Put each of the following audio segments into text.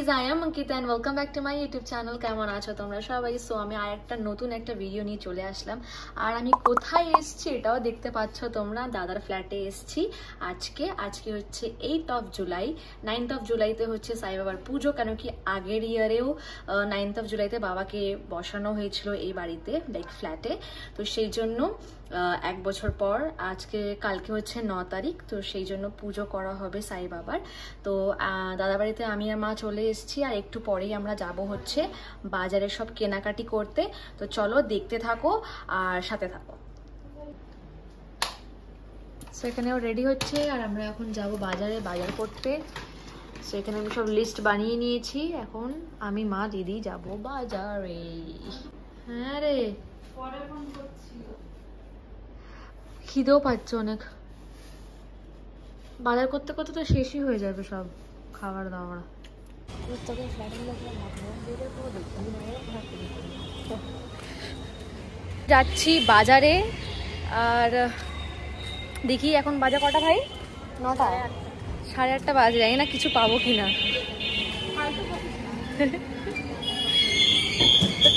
guys, I am Ankita and welcome back to my YouTube channel. কেমন আছো তোমরা সবাই? সো আমি আরেকটা নতুন একটা ভিডিও নিয়ে চলে আসলাম। আর আমি কোথায় এসেছি এটাও দেখতে পাচ্ছ তোমরা, দাদার ফ্ল্যাটে এসেছি আজকে হচ্ছে 8th of July। 9th of July-তে হচ্ছে সাই বাবার পুজো, কেন কি আগের ইয়ারেও 9th of July-তে বাবাকে বসানো হয়েছিল এই বাড়িতে, লাইক ফ্ল্যাটে। তো সেই জন্য 1 বছর পর কালকে হচ্ছে 9 তারিখ, তো সেই জন্য পুজো করা হবে সাই বাবার। তো দাদা বাড়িতে আমি আর মা চলে এসেছি, আর একটু পরেই আমরা যাব হচ্ছে বাজারে সব কেনাকাটি করতে। তো চলো দেখতে থাকো আর সাথে থাকো। সো এখানেও রেডি হচ্ছে আর আমরা এখন যাব বাজারে বাজার করতে। সো এখানে আমি সব লিস্ট বানিয়ে নিয়েছি, এখন আমি মা দিদি যাব বাজারে। হ্যাঁ রে, খিদেও পাচ্ছে অনেক, বাজার করতে করতে তো শেষই হয়ে যাবে সব খাবার দাবার। যাচ্ছি বাজারে, আর দেখি এখন বাজার কটা ভাই? 9টা, 8:30 বাজে, জানি না কিছু পাবো কিনা। তো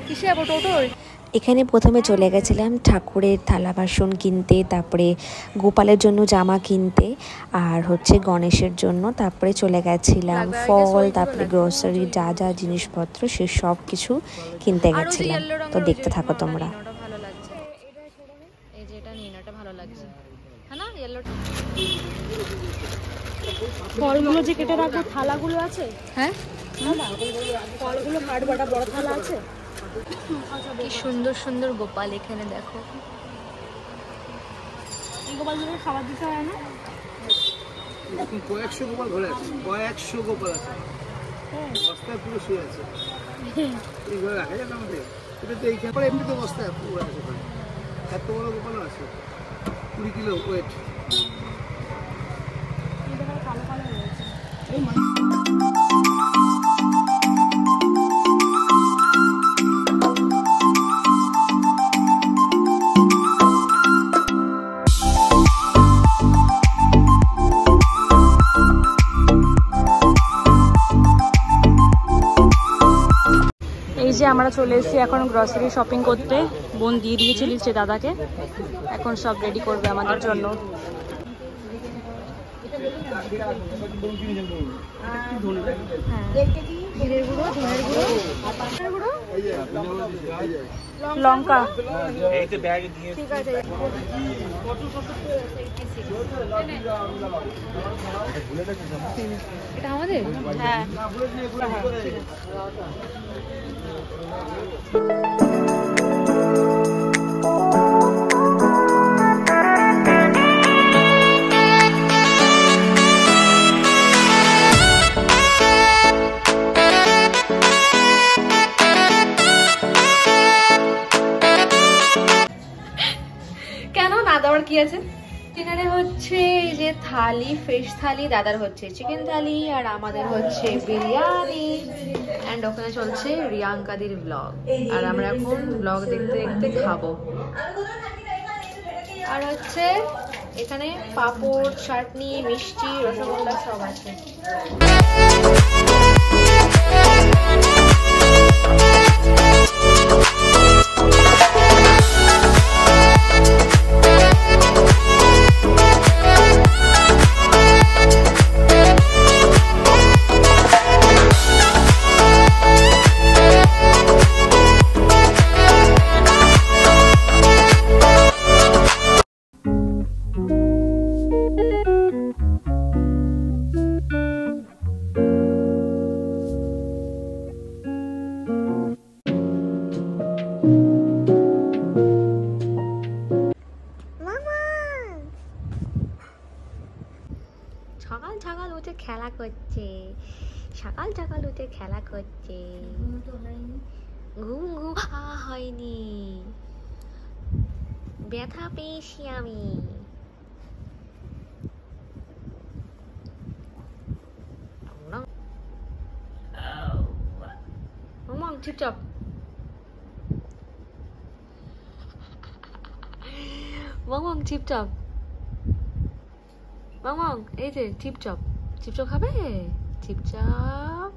কিসে যাবো, টোটোয়? এখানে প্রথমে চলে গেছিলাম ঠাকুরের থালা বাসন কিনতে, তারপরে গোপালের জন্য জামা কিনতে, আর হচ্ছে গণেশের জন্য। তারপরে চলে গেছিলাম ফল, তারপরে গ্রোসারি, যা যা জিনিসপত্র সে সব কিছু কিনতে গেছিলাম। তো দেখতে থাকো তোমরা। এই যে এটা নিন, এটা ভালো লাগছে, হ্যাঁ না? ইয়েলোটা। ফলগুলো যে কেটে রাখবো, থালাগুলো আছে? হ্যাঁ, ফলগুলো কাটবো, একটা বড় থালা আছে। কি সুন্দর সুন্দর গোপাল এখানে দেখো। এই গোপালগুলো খাবার দিতে হয় না? এখন কয়েকশো গোপাল ঘরে আছে, কয়েকশো গোপাল আছে, বস্তায় পুরো শুয়ে আছে। এই ঘরে রাখা যাবে আমাদের? এটা তো এইখানে এমনি তো বস্তায় পুরো আছে, এত বড় গোপাল আছে, 20 কিলো ওয়েট। কালো কালো রয়েছে। এই যে আমরা চলে এসেছি এখন গ্রসারি শপিং করতে। বোন দিয়ে দিয়েছে লিস্টে দাদাকে, এখন সব রেডি করবে আমাদের জন্য। লঙ্কা, ঠিক আছে। এটা আমাদের? হ্যাঁ, কেন না দেওয়ার কি আছে? ডিনারে হচ্ছে যে থালি, ফিশ থালি, দাদার হচ্ছে চিকেন থালি, আর আমাদের হচ্ছে বিরিয়ানি। এন্ড ওখানে চলছে রিয়াঙ্কাদির ব্লগ, আর আমরা এখন ব্লগ দেখতে দেখতে খাবো। আর হচ্ছে এখানে পাঁপড়, চাটনি, মিষ্টি, রসগোল্লা সব আছে। সকাল সকাল উঠে খেলা করছে, সকাল সকাল উঠে খেলা করছে। ঘুম ঘুম হয়নি, ব্যথা পেয়েছি আমি। চুপচাপ। চুপচাপ। এই যে টিপটপ চিপচাপ খাবে? চিপচাপ।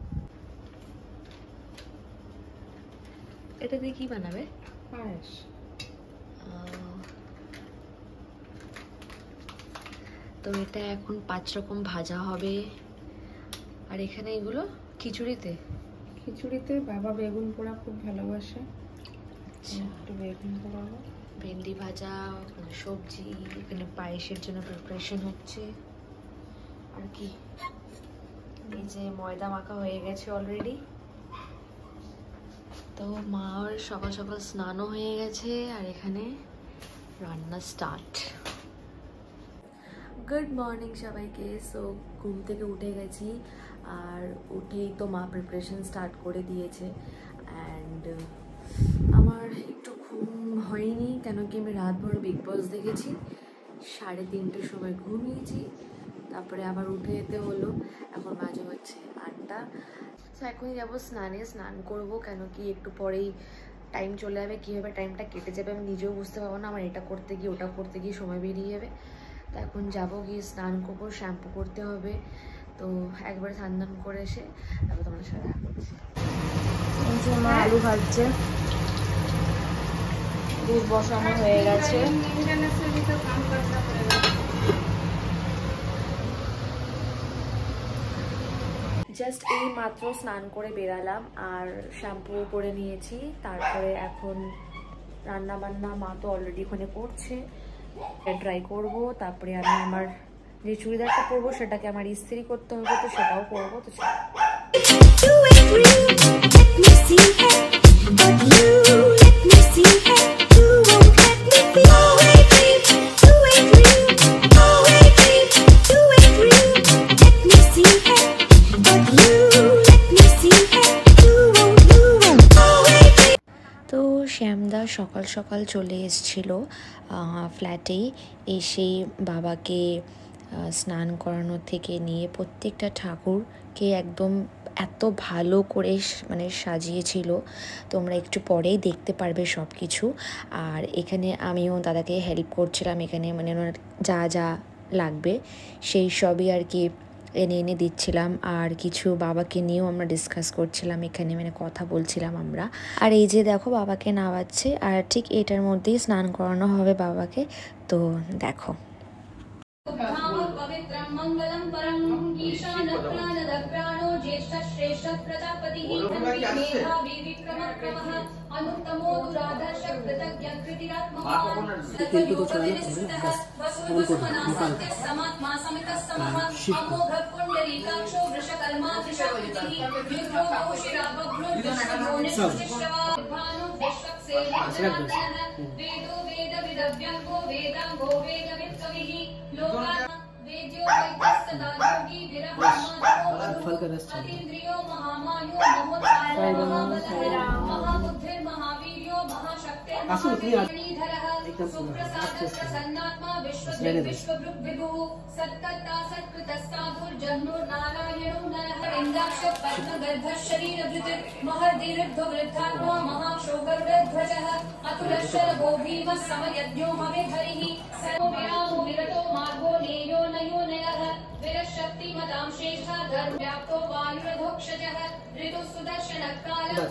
এটা দিয়ে কি বানাবে? পায়েস। তো এটা এখন 5 রকম ভাজা হবে। আর এখানে এগুলো খিচুড়িতে বাবা বেগুন পোড়া খুব ভালোবাসে, একটু বেগুন পোড়াবো। ভেন্ডি ভাজা, সবজি, এখানে পায়েসের জন্য প্রিপারেশন হচ্ছে। আর কি, এই যে ময়দা মাখা হয়ে গেছে অলরেডি। তো মার সকাল সকাল স্নানও হয়ে গেছে আর এখানে রান্না স্টার্ট। গুড মর্নিং সবাইকে। সো ঘুম থেকে উঠে গেছি আর উঠেই তো মা প্রিপারেশন স্টার্ট করে দিয়েছে। অ্যান্ড আমার একটু ঘুম হয়নি, কেন কি আমি রাতভর বিগ বস দেখেছি। 3:30টার সময় ঘুমিয়েছি, তারপরে আবার উঠে যেতে হলো। এখন বাজে হচ্ছে 8টা। তো এখনই যাবো স্নানে, স্নান করব, কেন কি একটু পরেই টাইম চলে যাবে। কীভাবে টাইমটা কেটে যাবে আমি নিজেও বুঝতে পারবো না। আমার এটা করতে গিয়ে ওটা করতে গিয়ে সময় বেরিয়ে যাবে। তো এখন যাবো, গিয়ে স্নান করবো, শ্যাম্পু করতে হবে। তো একবার স্নান করে এসে তারপর তোমার সাথে দেখা করছি। এই যে মা আলু ভাজছে, দুধ বসানো হয়ে গেছে। জাস্ট এই মাত্র স্নান করে বেরালাম আর শ্যাম্পু করে নিয়েছি। তারপরে এখন রান্না বান্না মা তো অলরেডি ওখানে করছে, ট্রাই করব। তারপরে আমি আমার যে চুড়িদারটা পরবো সেটাকে আমার ইস্ত্রি করতে হবে, তো সেটাও করবো। তো তো শ্যামদা সকাল সকাল চলে এসেছিল ফ্ল্যাটেই। এসে বাবাকে স্নান করানোর থেকে নিয়ে প্রত্যেকটা ঠাকুরকে একদম এত ভালো করে মানে সাজিয়েছিল, তোমরা একটু পরেই দেখতে পারবে সব কিছু। আর এখানে আমিও দাদাকে হেল্প করছিলাম, এখানে মানে যা যা লাগবে সেই সবই আর কি এনে দিচ্ছিলাম। আর কিছু বাবাকে নিয়েও আমরা ডিসকাস করছিলাম, এখানে মানে কথা বলছিলাম আমরা। আর এই যে দেখো বাবাকে নামাচ্ছে, আর ঠিক এটার মধ্যেই স্নান করানো হবে বাবাকে। তো দেখো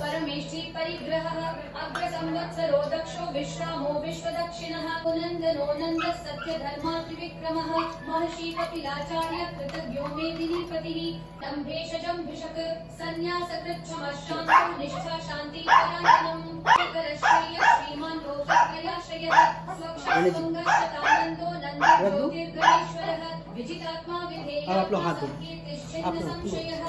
परमेष्ठी परिग्रहः अग्रसंवत्सरो दक्षो विश्रामो विश्वदक्षिणः पुनन्दनो नन्दः सत्यधर्मा त्रिविक्रमः महर्षि कपिलाचार्य कृतज्ञो मेदिनीपतिः दम्भेशजं भिषक् सन्न्यासकृच्छमशान्तो निष्ठा शान्ति परायणम् शिखरश्रेय श्रीमान् लोकत्रयाश्रयः स्वक्षासुङ्गशतानन्दो नन्दो विजितात्मा विधेयः कीर्तिश्चिन्न संशयः।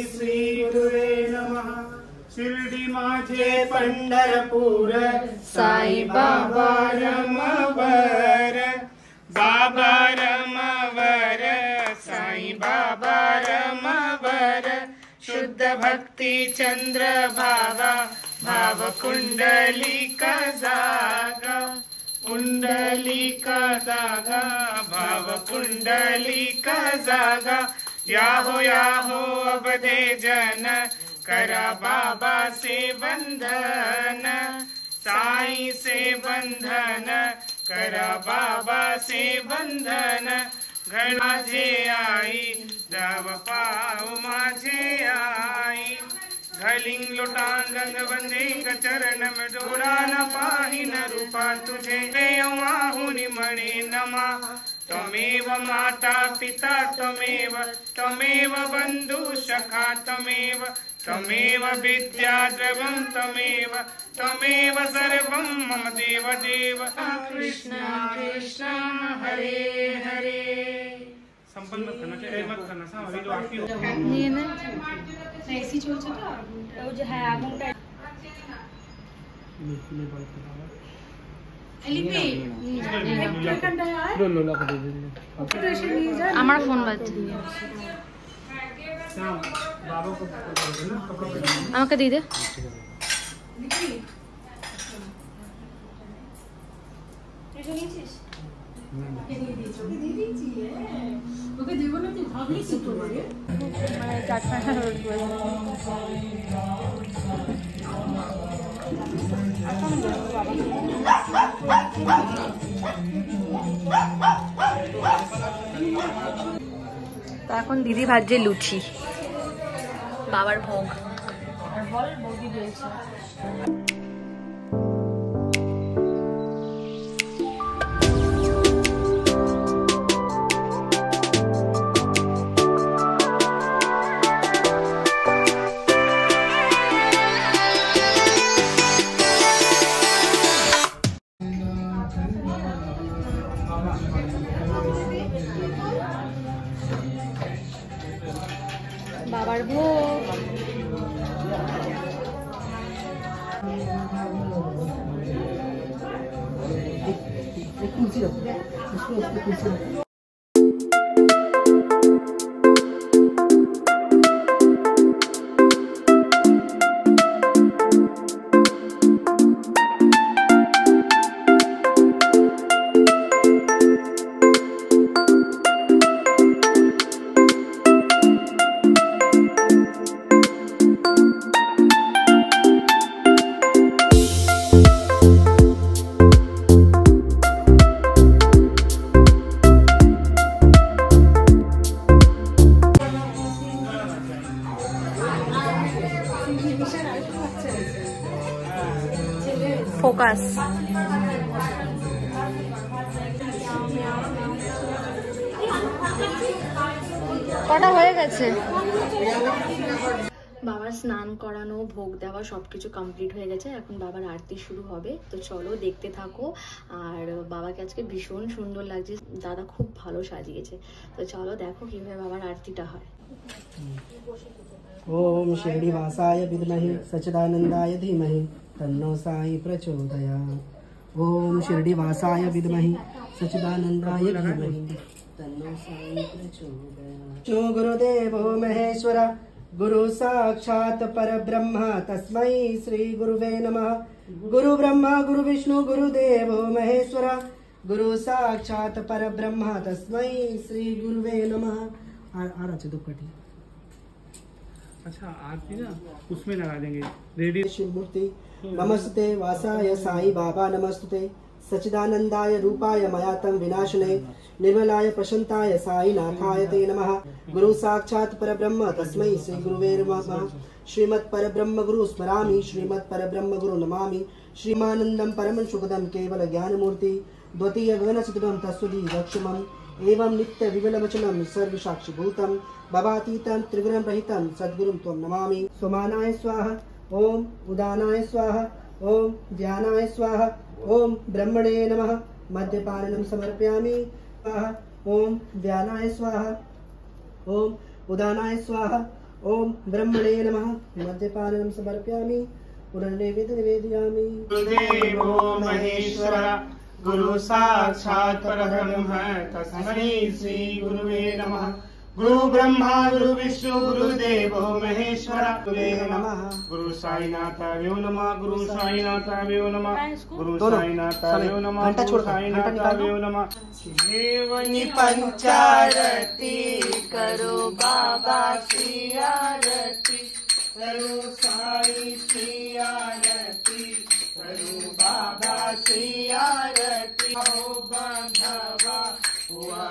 श्री गुरुवे नमः. शिर्डी माझे पंढरपूर, साई बाबा रमवर, बाबा रमवर, साई बाबा रमवर. शुद्ध भक्ती चंद्र भागा, भाव कुंडलिका जागा, कुंडलिका जागा, भाव कुंडलिका जागा. याहो अबधे जन, करा बाबा से बंधन, साई से बंधन, करा बाबा से बंधन. घर माझे आई, धाव पाव माझे आई. घलिंग लोटांगंग वंदे चरण में डोरा न पाहि न रूपा तुझे माहुनि मणि नमा. त्वमेव माता पिता त्वमेव, त्वमेव बंधु सखा त्वमेव, त्वमेव विद्या द्रवं त्वमेव, त्वमेव सर्वं मम देव देव. कृष्ण कृष्ण हरे हरे. संपन्न मत करना, मत करना सा अभी जो आरती हो ये ना ऐसी চলছে তো ও যে হ্যাঁ আগুনটা আমার ফোন বাজছে, আমাকে দিয়ে দে. এখন দিদি ভাজছে লুচি, বাবার ভোগ. বাবার ভোগ. ফোকাস. কটা হয়ে গেছে? বাবার স্নান করানো, ভোগ দেওয়া সবকিছু কমপ্লিট হয়ে গেছে. এখন বাবার আরতি শুরু হবে, তো চলো দেখতে থাকো. আর বাবাকে আজকে ভীষণ সুন্দর লাগছে, দাদা খুব ভালো সাজিয়েছে. তো চলো দেখো কিভাবে বাবার আরতিটা হয়. ओम शिरडीवासाय विद्महे सच्चिदानंदाय धीमहि तन्नो साई प्रचोदयात्. ओम शिरडीवासाय विद्महे सच्चिदानंदाय धीमहि तन्नो साई प्रचोदयात्. जो गुरुदेवो महेश्वर, गुरु साक्षात् परब्रह्म, तस्मै श्री गुरुवे नमः. गुरु ब्रह्मा गुरु विष्णु गुरुदेवो महेश्वर, गुरु साक्षात् परब्रह्म, तस्मै श्री गुरुवे नमः. आ रहा दुपट्टी. अच्छा आरती ना उसमें लगा देंगे. रेडी. शिव मूर्ति नमस्ते वासाय साई बाबा नमस्ते. सच्चिदानंदाय रूपाय मयातं विनाशने निर्मलाय प्रशांताय साई नाथाय ते नमः. गुरु साक्षात् परब्रह्म तस्मै श्री गुरुवे नमः. श्रीमत् परब्रह्म गुरु स्मरामि, श्रीमत् परब्रह्म गुरु नमामि. श्रीमानंदं परमं सुखदं केवल ज्ञानमूर्ति, द्वितीय गगनचित्रं तस्वदी लक्ष्मम्. एवं नित्य विमलवचनं सर्वसाक्षिभूतं, भवातीतं त्रिगुणं रहितं सद्गुरुं त्वं नमामि. सोमानाय स्वाहा, ओम उदानाय स्वाहा, ओम ध्यानाय स्वाहा, ओम ब्रह्मणे नमः. मद्यपानं समर्पयामि. स्वाहा, ओम ध्यानाय स्वाहा, ओम उदानाय स्वाहा, ओम ब्रह्मणे नमः। मद्यपानं समर्पयामि। पुनर्नैवेद्यं निवेदयामि। गुरुदेवो महेश्वर गुरु साक्षात् परब्रह्म तस्मै श्री गुरुवे नमः। गुरु ब्रह्मा गुरु विष्णु गुरुदेवो महेश्वर गुरुवे नमः। गुरु साईनाथाय नमः। गुरु साईनाथाय नमः। गुरु साईनाथाय नमः। गुरु साईनाथाय नमः। देवनी पंचारती करो बाबा श्री आरती करो साई श्री आरती करो बाबा श्री आरती ओ बांधवा हुआ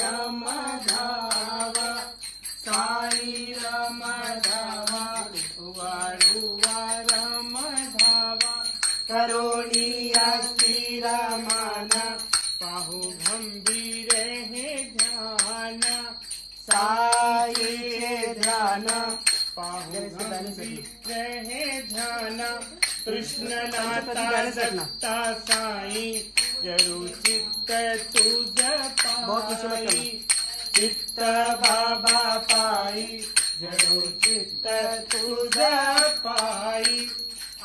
रमधावा साई रमधावा हुआ रमधावा करोड़िया स्थिर माना बाहु गंभीर है ध्यान साई ध्यान बाहु गंभीर है ध्यान कृष्ण नाता दत्ता साई जरूर चित्त तुझ पाई चित्त बाबा पाई जरूर चित्त तुझ पाई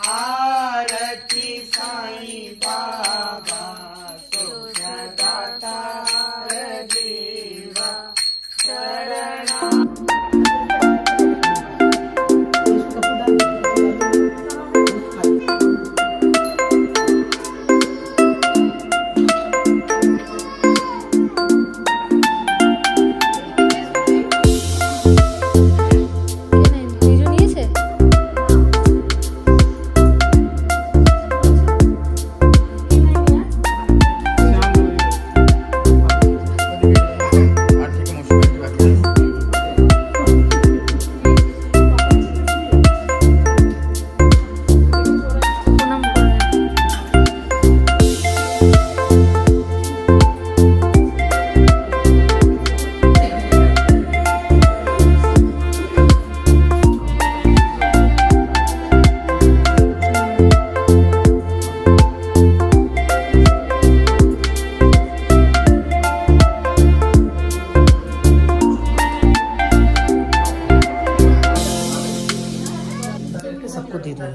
आरती साई बाबा दाता देवा शरणा सबको दे दो।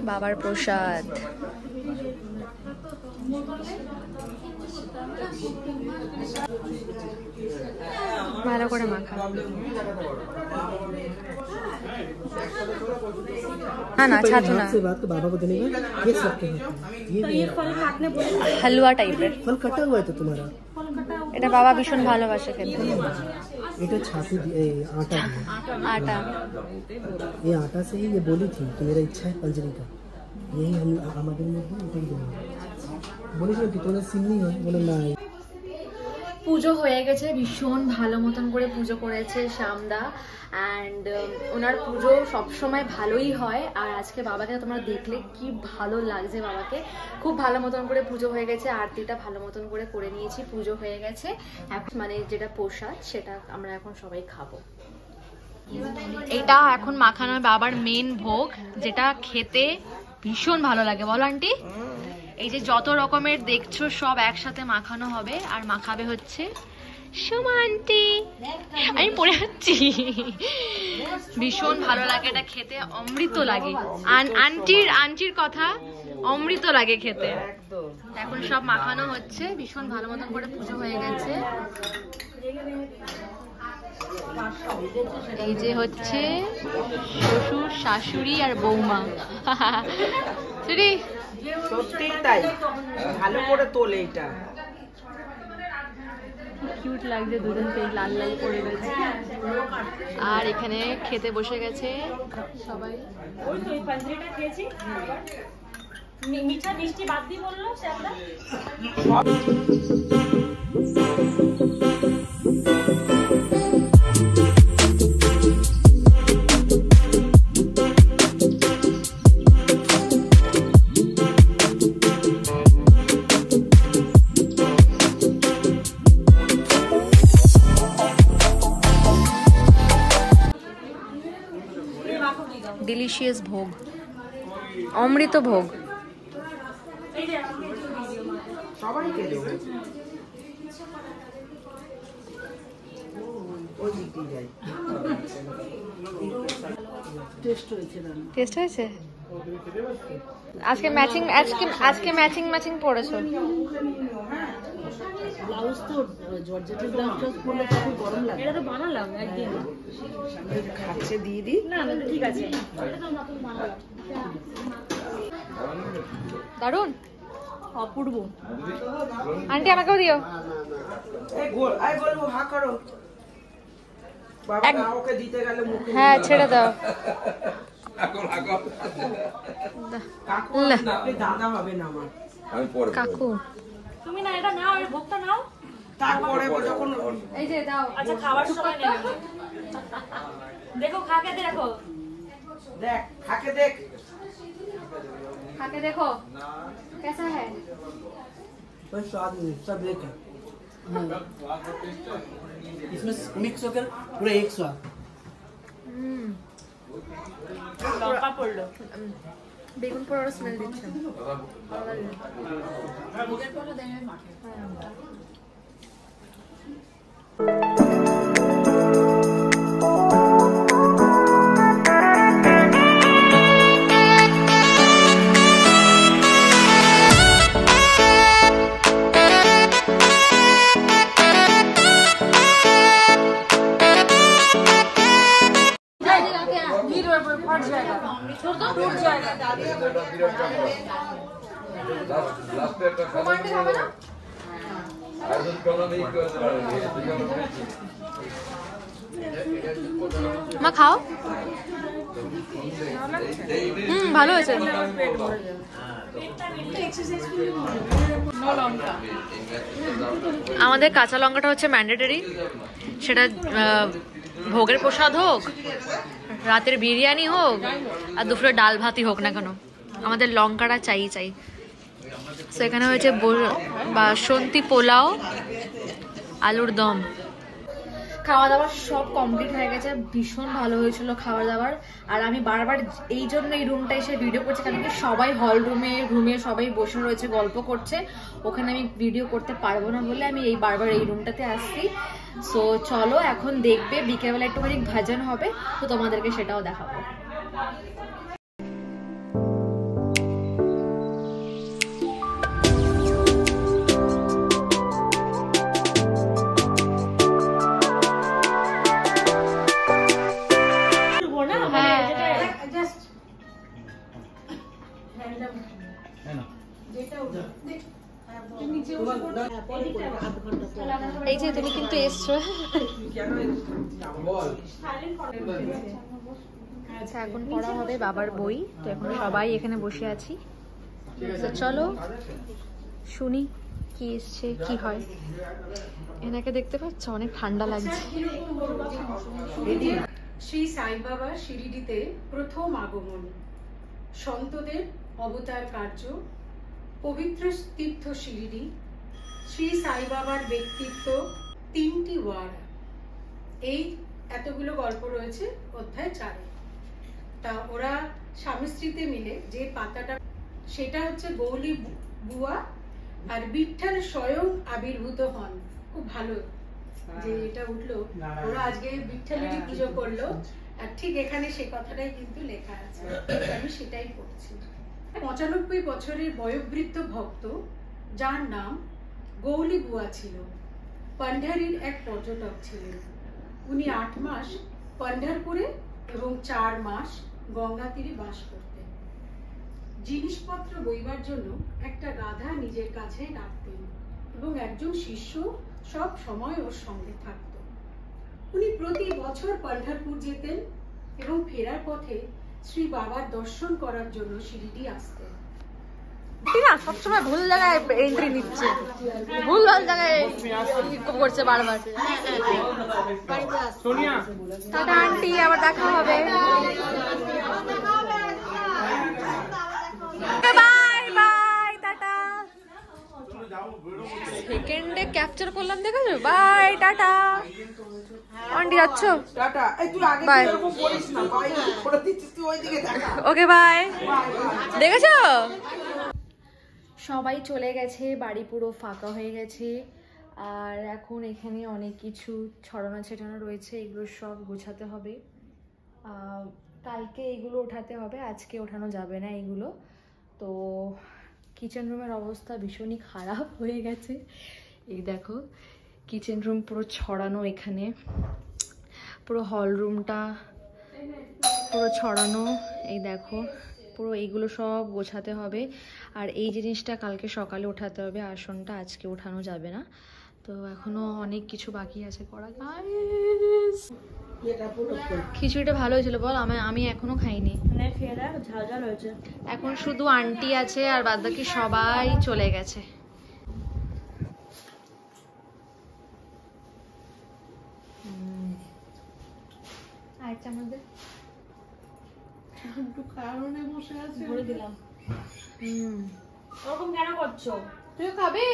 বাবার প্রসাদ। ভালো করে মাখা। না না ছাতু না, से बात तो बाबा को देने का ये सकते हैं। ये फल काटने बोले হালুয়া টাইপের। फल कटा हुआ है तो तुम्हारा এটা বাবা ভীষণ ভালোবাসে খেতে। এটা छाती आटा दिया। आटा ये आटा से ही ये बोली थी कि मेरा इच्छा है पंजरी का, यही हम हमारे में बोली थी कि तुम्हें सिमनी है, बोले ना। পুজো হয়ে গেছে, ভীষণ ভালো মতন করে পুজো করেছে শ্যামদা অ্যান্ড ওনার পুজো সবসময় ভালোই হয়। আর আজকে বাবাকে তোমরা দেখলে কি ভালো লাগছে, বাবাকে খুব ভালো মতন করে পুজো হয়ে গেছে, আরতিটা ভালো মতন করে নিয়েছি, পুজো হয়ে গেছে। এখন মানে যেটা প্রসাদ সেটা আমরা এখন সবাই খাবো। এটা এখন মাখানো বাবার মেন ভোগ, যেটা খেতে ভীষণ ভালো লাগে, বলো আন্টি? এই যে যত রকমের দেখছো সব একসাথে মাখানো হবে, আর মাখাবে হচ্ছে সোমা আন্টি। আমি পড়ে যাচ্ছি, ভীষণ ভালো লাগে এটা খেতে, অমৃত লাগে। আন্টির কথা, অমৃত লাগে খেতে। এখন সব মাখানো হচ্ছে, ভীষণ ভালো মতন করে পুজো হয়ে গেছে। এই যে হচ্ছে শ্বশুর শাশুড়ি আর বৌমা। সত্যি তাই, ভালো করে তোলে এটা। কিউট লাগছে দুজনকে, লাল লাল করে গেছে। আর এখানে খেতে বসে গেছে সবাই। মিঠা মিষ্টি বাদ দিয়ে বললো শ্যামদা। ডিলিশিয়াস ভোগ, অমৃত ভোগ। সবাইকে দেবো। টেস্ট হয়েছে? আজকে ম্যাচিং পড়েছো? ব্লাউজ তো জর্জেটের ব্লাউজ পরলে খুব গরম লাগে। এটা তো বানালাম একদিন। খাচ্ছে দিয়ে দিই। না ঠিক আছে। এটা তো নতুন বানালাম। দারুন, অপূর্ব। আন্টি আমাকেও দিও। হ্যাঁ ছেড়ে দাও। কাকু তুমি না এটা নাও, এই ভোগটা নাও। তারপরে যখন এই যে দাও। আচ্ছা খাবার সময় নেবে। দেখো খাকে দেখো। দেখ খাকে দেখ। खाके देखो कैसा है। बस स्वाद नहीं, सब एक है। इसमें मिक्स होकर पूरा एक स्वाद। লঙ্কা পড়লো। বেগুন পোড়ার স্মেল দিচ্ছে। মা খাও। ভালো হয়েছে। আমাদের কাঁচা লঙ্কাটা হচ্ছে ম্যান্ডেটরি, সেটা ভোগের প্রসাদ হোক, রাতের বিরিয়ানি হোক, আর দুপুরে ডাল ভাতই হোক না কেন, আমাদের লঙ্কাটা চাই। তো এখানে হয়েছে বাসন্তী পোলাও, আলুর দম। খাওয়া দাওয়া সব কমপ্লিট হয়ে গেছে, ভীষণ ভালো হয়েছিল খাওয়া দাওয়ার। আর আমি বারবার এই জন্য এই রুমটা এসে ভিডিও করছি, কারণ কি সবাই হল রুমে সবাই বসে রয়েছে, গল্প করছে, ওখানে আমি ভিডিও করতে পারবো না বলে আমি বারবার এই রুমটাতে আসছি। সো চলো এখন দেখবে, বিকেলবেলা একটুখানি ভজন হবে, তো তোমাদেরকে সেটাও দেখাবো। এই যে তুমি কিন্তু এসছো। আচ্ছা এখন পড়া হবে বাবার বই, তো এখন সবাই এখানে বসে আছি। তো চলো শুনি কি এসছে কি হয়। এনাকে দেখতে পাচ্ছ, অনেক ঠান্ডা লাগছে। শ্রী সাই বাবা শিরিডিতে প্রথম আগমন, সন্তদের অবতার কার্য, পবিত্র তীর্থ শিরিডি, শ্রী সাই বাবার ব্যক্তিত্ব, 3টি ওয়ার্ড, এই এতগুলো গল্প রয়েছে অধ্যায় 4-এ। তা ওরা স্বামী স্ত্রীতে মিলে যে পাতাটা, সেটা হচ্ছে গৌলী বুয়া, আর বিঠ্ঠল স্বয়ং আবির্ভূত হন। খুব ভালো যে এটা উঠলো, ওরা আজকে বিঠ্ঠলেরই পুজো করলো, আর ঠিক এখানে সে কথাটাই কিন্তু লেখা আছে, আমি সেটাই পড়ছি। 95 বছরের বয়োবৃদ্ধ ভক্ত, যার নাম গৌলী বুয়া ছিল, পান্ডারির এক পর্যটক ছিলেন। উনি 8 মাস পান্ডারপুরে এবং 4 মাস গঙ্গা তীরে বাস করতেন। জিনিসপত্র বইবার জন্য একটা গাধা নিজের কাছে রাখতেন এবং একজন শিষ্য সব সময় ওর সঙ্গে থাকত। উনি প্রতি বছর পান্ডারপুর যেতেন এবং ফেরার পথে শ্রী বাবার দর্শন করার জন্য শিরিডি আসতেন। না সবসময় ভুল জায়গায় এন্ট্রি নিচ্ছে, ভুল জায়গায় করছে বারবার। টাটা আন্টি, আবার দেখা হবে। বাই বাই, টাটা। সেকেন্ডে ক্যাপচার করলাম, দেখেছো? বাই টাটা। আন্টি যাচ্ছ? টাটা। এই তুই আগে এরকম বলিস না, ভাই ওটা দিচ্ছিস তুই ওইদিকে দেখা। Okay bye. দেখেছো? সবাই চলে গেছে, বাড়ি পুরো ফাঁকা হয়ে গেছে। আর এখন এখানে অনেক কিছু ছড়ানো ছেটানো রয়েছে, এগুলো সব গোছাতে হবে। কালকে এগুলো ওঠাতে হবে, আজকে ওঠানো যাবে না এগুলো। তো কিচেন রুমের অবস্থা ভীষণই খারাপ হয়ে গেছে। এই দেখো কিচেন রুম পুরো ছড়ানো, এখানে পুরো হল রুমটা পুরো ছড়ানো। এই দেখো পুরো এইগুলো সব গোছাতে হবে। আর এই জিনিসটা কালকে সকালে ওঠাতে হবে, আসনটা আজকে ওঠানো যাবে না। তো এখনো অনেক কিছু বাকি আছে করা। খিচুড়িটা ভালো হয়েছিল বল? আমি এখনো খাইনি। ঝাল ঝাল হয়েছে। এখন শুধু আন্টি আছে আর বাদ বাকি সবাই চলে গেছে। ভরে দিলাম। ওরকম কেন করছো? তুই খাবে?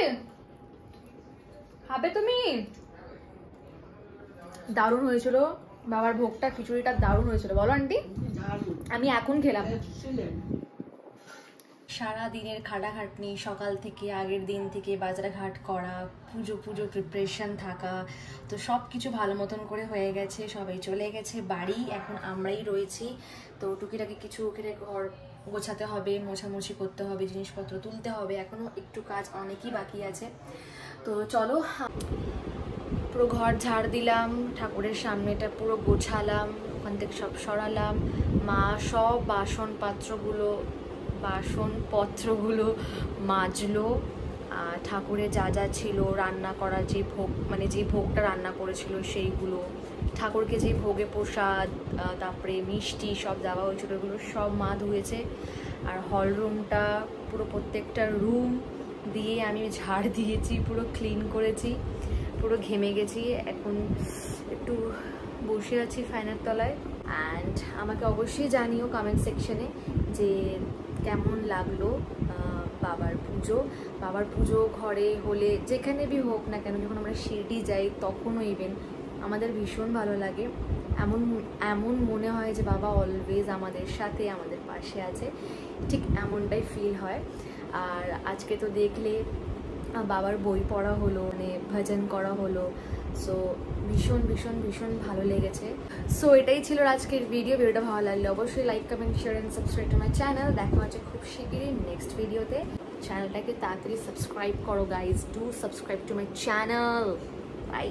খাবে তুমি? দারুণ হয়েছিল বাবার ভোগটা, খিচুড়িটা দারুণ হয়েছিল বলো আন্টি? আমি এখন খেলাম। সারা দিনের খাটাখাটনি, সকাল থেকে আগের দিন থেকে বাজার ঘাট করা, পুজো প্রিপারেশন থাকা, তো সব কিছু ভালো মতন করে হয়ে গেছে। সবাই চলে গেছে বাড়ি, এখন আমরাই রয়েছি। তো টুকিটাকি কিছু ঘর গোছাতে হবে, মোছামুছি করতে হবে, জিনিসপত্র তুলতে হবে, এখনো একটু কাজ অনেকই বাকি আছে। তো চলো, পুরো ঘর ঝাড় দিলাম, ঠাকুরের সামনেটা পুরো গোছালাম, ওখান থেকে সব সরালাম। মা সব বাসনপত্রগুলো মাজলো। ঠাকুরের যা যা ছিল রান্না করা, যে ভোগ মানে যে ভোগটা রান্না করেছিল সেইগুলো, ঠাকুরকে যে ভোগে প্রসাদ তারপরে মিষ্টি সব দেওয়া হয়েছিল ওগুলো সব মা ধুয়েছে। আর হল রুমটা পুরো প্রত্যেকটা রুম দিয়ে আমি ঝাড় দিয়েছি, পুরো ক্লিন করেছি, পুরো ঘেমে গেছি। এখন একটু বসে আছি ফ্যানের তলায়। অ্যান্ড আমাকে অবশ্যই জানিও কমেন্ট সেকশনে যে কেমন লাগলো বাবার পুজো ঘরে হলে, যেখানে বি হোক না কেন, যখন আমরা শিরডি যাই তখনও ইভেন আমাদের ভীষণ ভালো লাগে। এমন মনে হয় যে বাবা অলওয়েজ আমাদের সাথে, আমাদের পাশে আছে, ঠিক এমনটাই ফিল হয়। আর আজকে তো দেখলে বাবার বই পড়া হলো, মানে ভজন করা হলো। সো ভীষণ ভালো লেগেছে। সো এটাই ছিল আজকের ভিডিওটা ভালো লাগলে অবশ্যই like, comment, share and subscribe to my channel. দেখা হচ্ছে খুব শিগগিরই নেক্সট ভিডিওতে। চ্যানেলটাকে তাড়াতাড়ি সাবস্ক্রাইব করো guys, do subscribe to my channel. By.